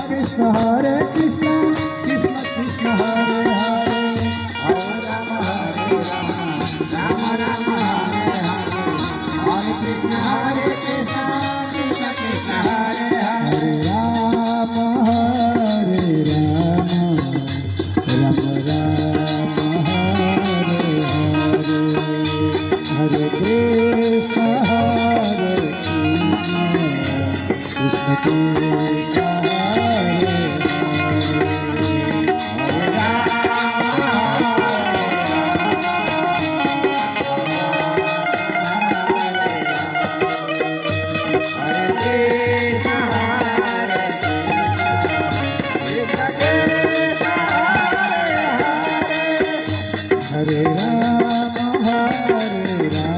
Krishna Krishna Krishna Hare Hare, Hare Rama Rama Rama Hare Hare, Hare Krishna Krishna Krishna Hare Hare, Hare Rama Rama Rama Hare Hare, Hare Krishna Krishna Krishna Hare Hare Rama Hare Rama